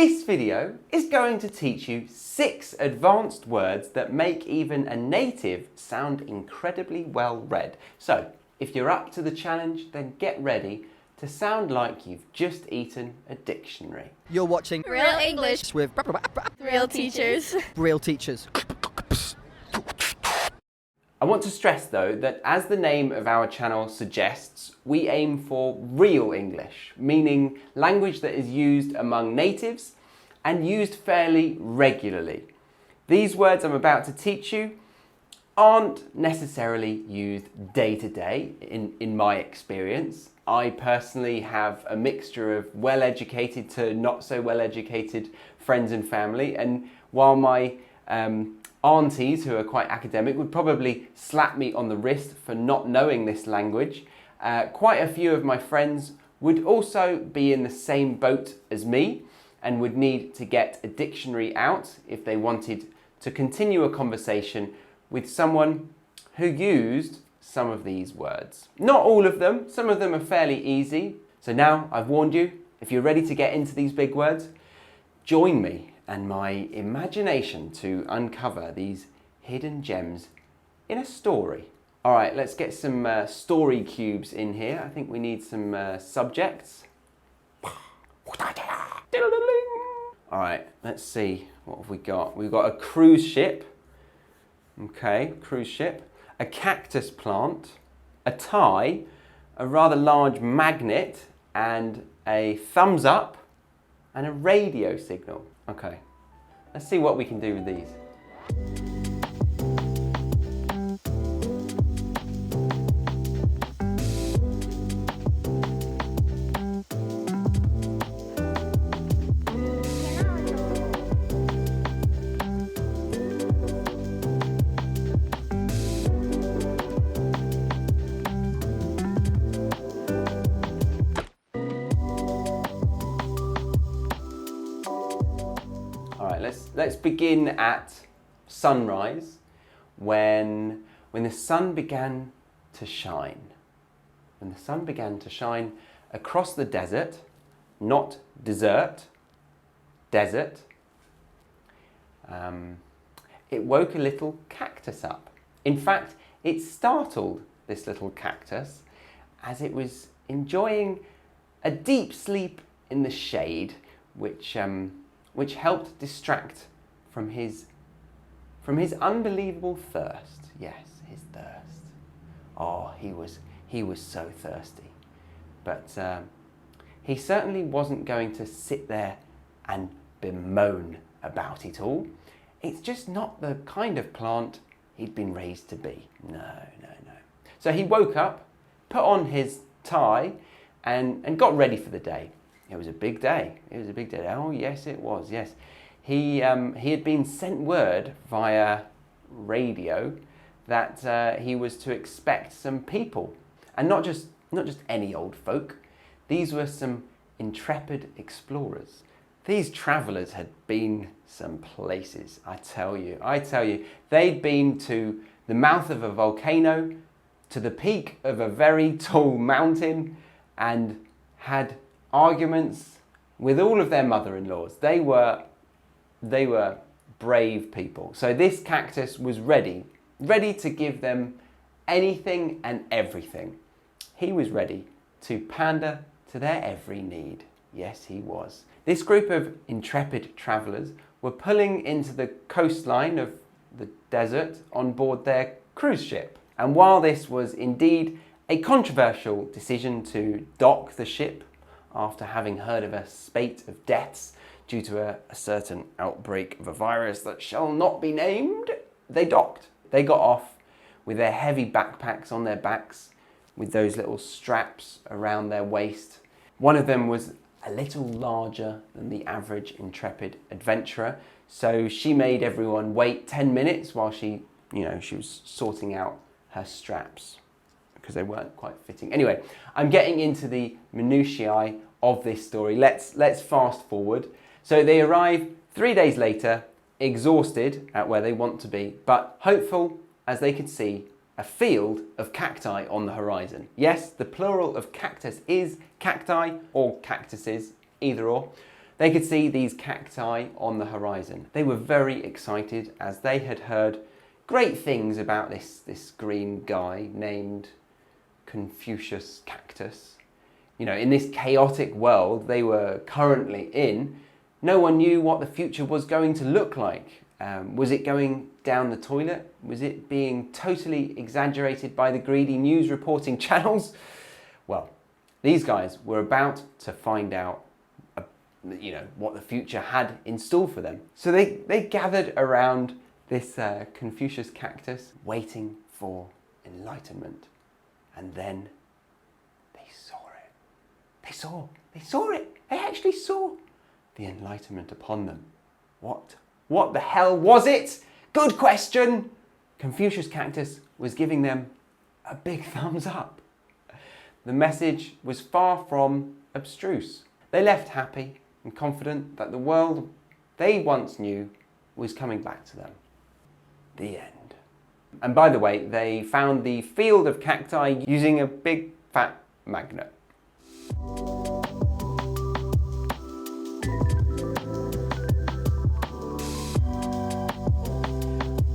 This video is going to teach you 6 advanced words that make even a native sound incredibly well read. So, if you're up to the challenge, then get ready to sound like you've just eaten a dictionary. You're watching Real English with Real Teachers. Real Teachers. I want to stress though that as the name of our channel suggests, we aim for real English, meaning language that is used among natives and used fairly regularly. These words I'm about to teach you aren't necessarily used day to day in my experience. I personally have a mixture of well-educated to not so well-educated friends and family, and while my aunties who are quite academic would probably slap me on the wrist for not knowing this language, quite a few of my friends would also be in the same boat as me and would need to get a dictionary out if they wanted to continue a conversation with someone who used some of these words. Not all of them, some of them are fairly easy. So now I've warned you, if you're ready to get into these big words, join me and my imagination to uncover these hidden gems in a story. All right, let's get some story cubes in here. I think we need some subjects. All right, let's see, what have we got? We've got a cruise ship. Okay, cruise ship. A cactus plant, a tie, a rather large magnet, and a thumbs up, and a radio signal. Okay, let's see what we can do with these. Let's begin at sunrise when the sun began to shine. When the sun began to shine across the desert, not desert, desert, it woke a little cactus up. In fact, it startled this little cactus as it was enjoying a deep sleep in the shade, which helped distract from his unbelievable thirst. Yes, his thirst. Oh, he was so thirsty. But he certainly wasn't going to sit there and bemoan about it all. It's just not the kind of plant he'd been raised to be. No. So he woke up, put on his tie, and got ready for the day. It was a big day. It was a big day. Oh, yes, it was. Yes. He had been sent word via radio that he was to expect some people. And not just any old folk. These were some intrepid explorers. These travellers had been some places, I tell you. They'd been to the mouth of a volcano, to the peak of a very tall mountain, and had arguments with all of their mother-in-laws. They were brave people. So this cactus was ready to give them anything and everything. He was ready to pander to their every need. Yes, he was. This group of intrepid travellers were pulling into the coastline of the desert on board their cruise ship. And while this was indeed a controversial decision to dock the ship after having heard of a spate of deaths due to a certain outbreak of a virus that shall not be named, they docked. They got off with their heavy backpacks on their backs, with those little straps around their waist. One of them was a little larger than the average intrepid adventurer, so she made everyone wait 10 minutes while she was sorting out her straps because they weren't quite fitting. Anyway, I'm getting into the minutiae of this story. Let's fast forward. So they arrive 3 days later, exhausted at where they want to be, but hopeful as they could see a field of cacti on the horizon. Yes, the plural of cactus is cacti or cactuses, either or. They could see these cacti on the horizon. They were very excited as they had heard great things about this green guy named Confucius Cactus. You know, in this chaotic world they were currently in, no one knew what the future was going to look like. Was it going down the toilet? Was it being totally exaggerated by the greedy news reporting channels? Well, these guys were about to find out, you know, what the future had in store for them. So they gathered around this Confucius Cactus, waiting for enlightenment. And then they saw it. They saw it. They actually saw the enlightenment upon them. What the hell was it? Good question. Confucius Cactus was giving them a big thumbs up. The message was far from abstruse. They left happy and confident that the world they once knew was coming back to them. The end. And by the way, they found the field of cacti using a big fat magnet.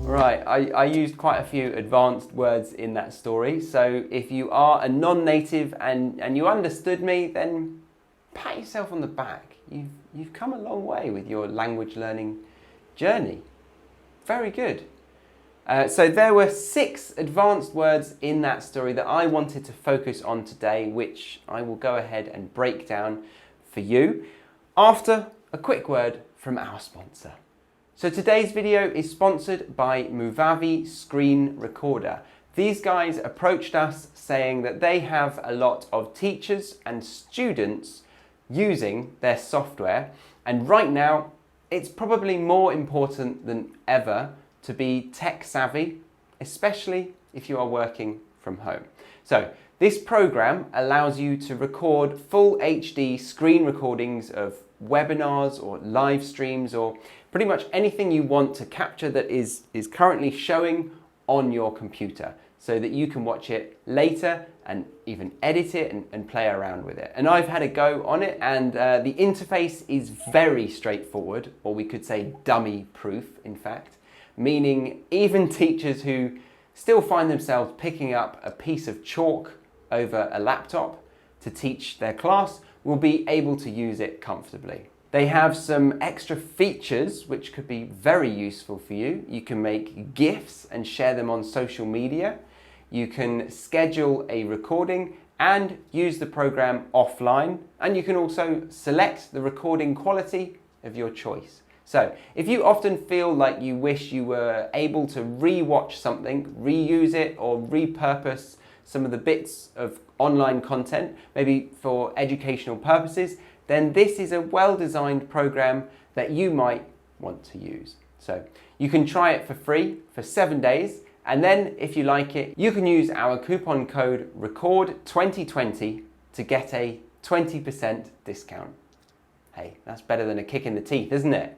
Right, I used quite a few advanced words in that story, so if you are a non-native and you understood me, then pat yourself on the back. You've come a long way with your language learning journey. Very good. So there were 6 advanced words in that story that I wanted to focus on today, which I will go ahead and break down for you after a quick word from our sponsor. So today's video is sponsored by Movavi Screen Recorder. These guys approached us saying that they have a lot of teachers and students using their software, and right now it's probably more important than ever to be tech savvy, especially if you are working from home. So this program allows you to record full HD screen recordings of webinars or live streams or pretty much anything you want to capture that is currently showing on your computer, so that you can watch it later and even edit it and play around with it. And I've had a go on it, and the interface is very straightforward, or we could say dummy proof in fact, meaning even teachers who still find themselves picking up a piece of chalk over a laptop to teach their class will be able to use it comfortably. They have some extra features which could be very useful for you. You can make GIFs and share them on social media. You can schedule a recording and use the program offline. And you can also select the recording quality of your choice. So if you often feel like you wish you were able to re-watch something, reuse it, or repurpose some of the bits of online content, maybe for educational purposes, then this is a well-designed program that you might want to use. So you can try it for free for 7 days, and then if you like it, you can use our coupon code RECORD2020 to get a 20% discount. Hey, that's better than a kick in the teeth, isn't it?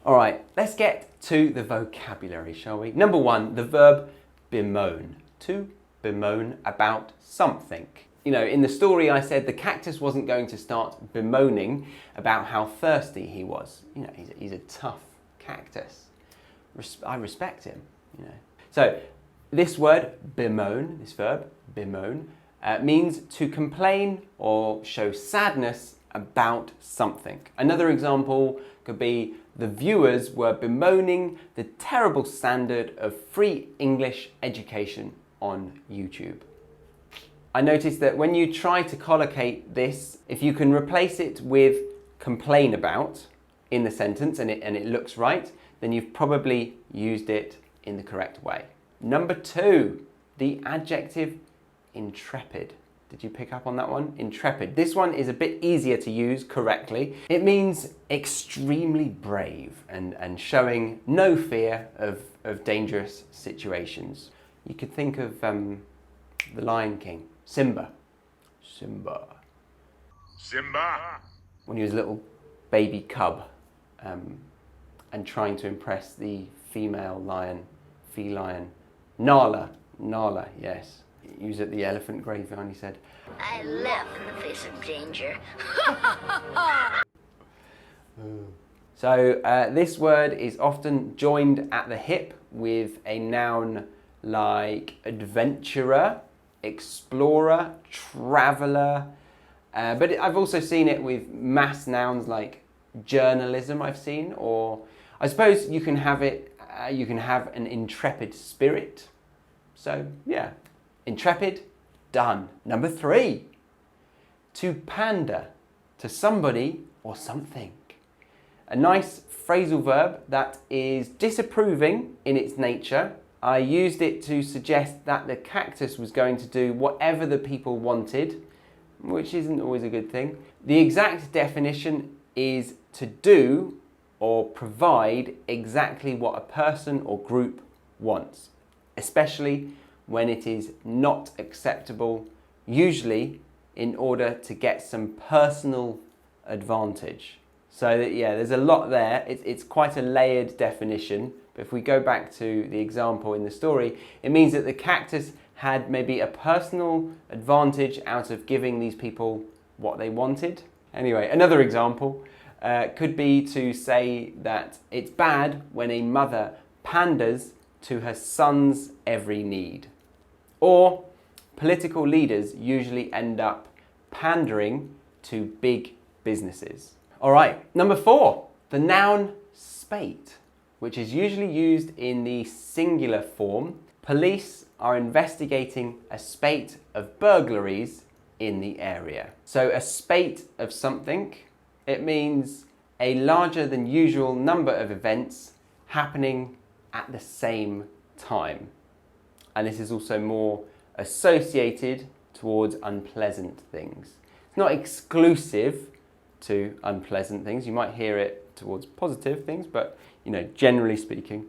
All right, let's get to the vocabulary, shall we? Number 1, the verb bemoan. To bemoan about something. You know, in the story I said the cactus wasn't going to start bemoaning about how thirsty he was. You know, he's a tough cactus. I respect him, you know. So this word bemoan, this verb bemoan, means to complain or show sadness about something. Another example could be the viewers were bemoaning the terrible standard of free English education on YouTube. I noticed that when you try to collocate this, if you can replace it with complain about in the sentence and it looks right, then you've probably used it in the correct way. Number 2, the adjective intrepid. Did you pick up on that one? Intrepid. This one is a bit easier to use correctly. It means extremely brave and showing no fear of dangerous situations. You could think of The Lion King. Simba. Simba. Simba! When he was a little baby cub and trying to impress the female lion, feline. Nala. Nala, yes. He was at the elephant graveyard and he said, I laugh in the face of danger. So this word is often joined at the hip with a noun like adventurer, explorer, traveller. But I've also seen it with mass nouns like journalism, I've seen, or I suppose you can have it, you can have an intrepid spirit. So yeah, intrepid, done. Number 3, to pander to somebody or something. A nice phrasal verb that is disapproving in its nature. I used it to suggest that the cactus was going to do whatever the people wanted, which isn't always a good thing. The exact definition is to do or provide exactly what a person or group wants, especially when it is not acceptable, usually in order to get some personal advantage. So that, yeah, there's a lot there. It's quite a layered definition. But if we go back to the example in the story, it means that the cactus had maybe a personal advantage out of giving these people what they wanted. Anyway, another example could be to say that it's bad when a mother panders to her son's every need. Or political leaders usually end up pandering to big businesses. All right, number 4, the noun spate, which is usually used in the singular form. Police are investigating a spate of burglaries in the area. So a spate of something, it means a larger than usual number of events happening at the same time. And this is also more associated towards unpleasant things. It's not exclusive to unpleasant things. You might hear it towards positive things, but you know, generally speaking,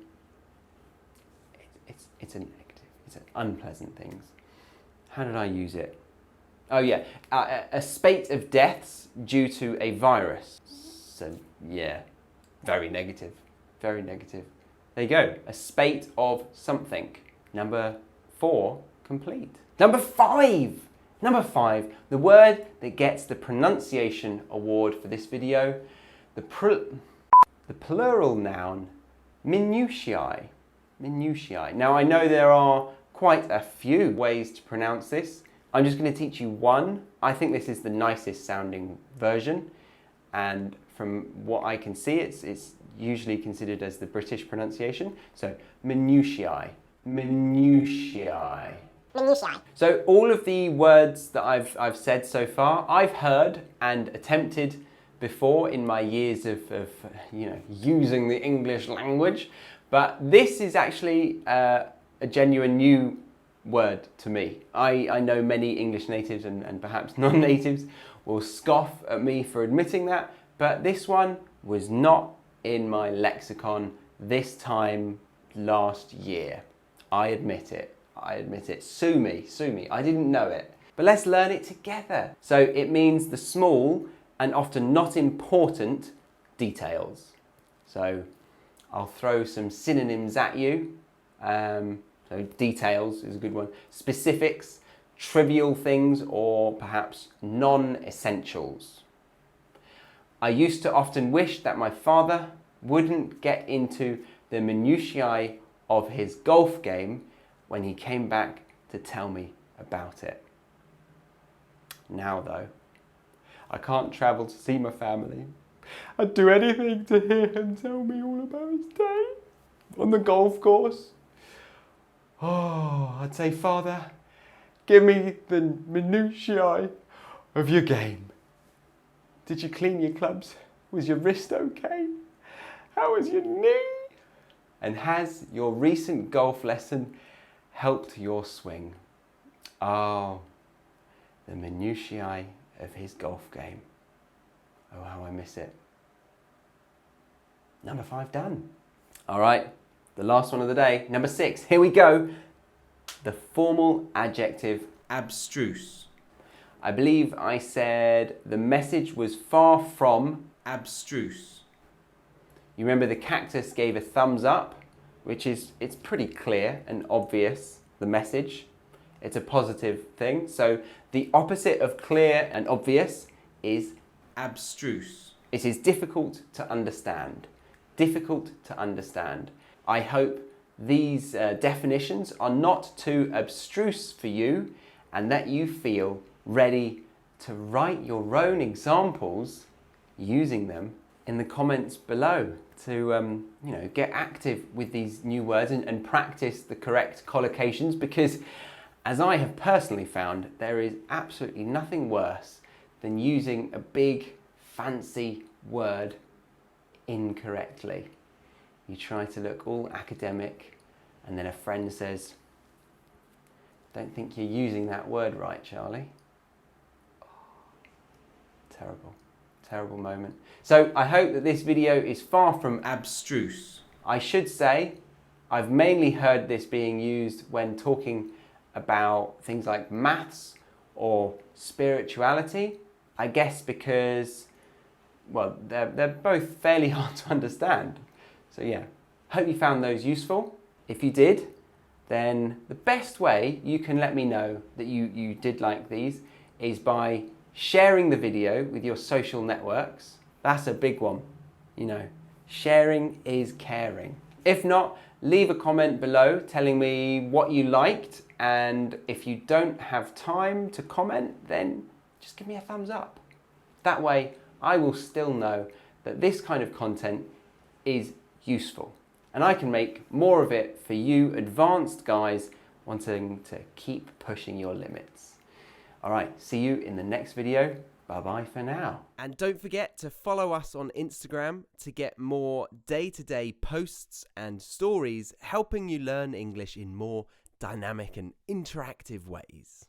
it's a negative. It's an unpleasant things. How did I use it? Oh yeah, a spate of deaths due to a virus. So yeah, very negative. Very negative. There you go. A spate of something. Number 4, complete. Number 5. Number 5, the word that gets the pronunciation award for this video, the plural noun, minutiae. Minutiae. Now I know there are quite a few ways to pronounce this. I'm just going to teach you one. I think this is the nicest sounding version, and from what I can see, it's usually considered as the British pronunciation. So minutiae. Minutiae. Minutiae. So all of the words that I've said so far, I've heard and attempted before in my years of using the English language, but this is actually a genuine new word to me. I know many English natives and perhaps non-natives will scoff at me for admitting that, but this one was not in my lexicon this time last year. I admit it. I admit it. Sue me, sue me. I didn't know it. But let's learn it together. So it means the small and often not important details. So I'll throw some synonyms at you. So details is a good one. Specifics, trivial things, or perhaps non-essentials. I used to often wish that my father wouldn't get into the minutiae of his golf game when he came back to tell me about it. Now though, I can't travel to see my family. I'd do anything to hear him tell me all about his day on the golf course. Oh, I'd say, Father, give me the minutiae of your game. Did you clean your clubs? Was your wrist okay? How was your knee? And has your recent golf lesson helped your swing? Oh, the minutiae of his golf game. Oh, how I miss it. Number 5 done. All right, the last one of the day. Number 6, here we go. The formal adjective abstruse. I believe I said the message was far from abstruse. You remember the cactus gave a thumbs up, which is, it's pretty clear and obvious, the message. It's a positive thing. So the opposite of clear and obvious is abstruse. It is difficult to understand. Difficult to understand. I hope these definitions are not too abstruse for you and that you feel ready to write your own examples using them in the comments below to get active with these new words and practice the correct collocations, because as I have personally found, there is absolutely nothing worse than using a big fancy word incorrectly. You try to look all academic and then a friend says, "Don't think you're using that word right, Charlie." Oh, terrible, terrible moment. So I hope that this video is far from abstruse. I should say I've mainly heard this being used when talking about things like maths or spirituality. I guess because, well, they're both fairly hard to understand. So yeah, hope you found those useful. If you did, then the best way you can let me know that you did like these is by sharing the video with your social networks. That's a big one, sharing is caring. If not, leave a comment below telling me what you liked, and if you don't have time to comment, then just give me a thumbs up. That way I will still know that this kind of content is useful and I can make more of it for you advanced guys wanting to keep pushing your limits. All right, see you in the next video. Bye-bye for now. And don't forget to follow us on Instagram to get more day-to-day posts and stories helping you learn English in more dynamic and interactive ways.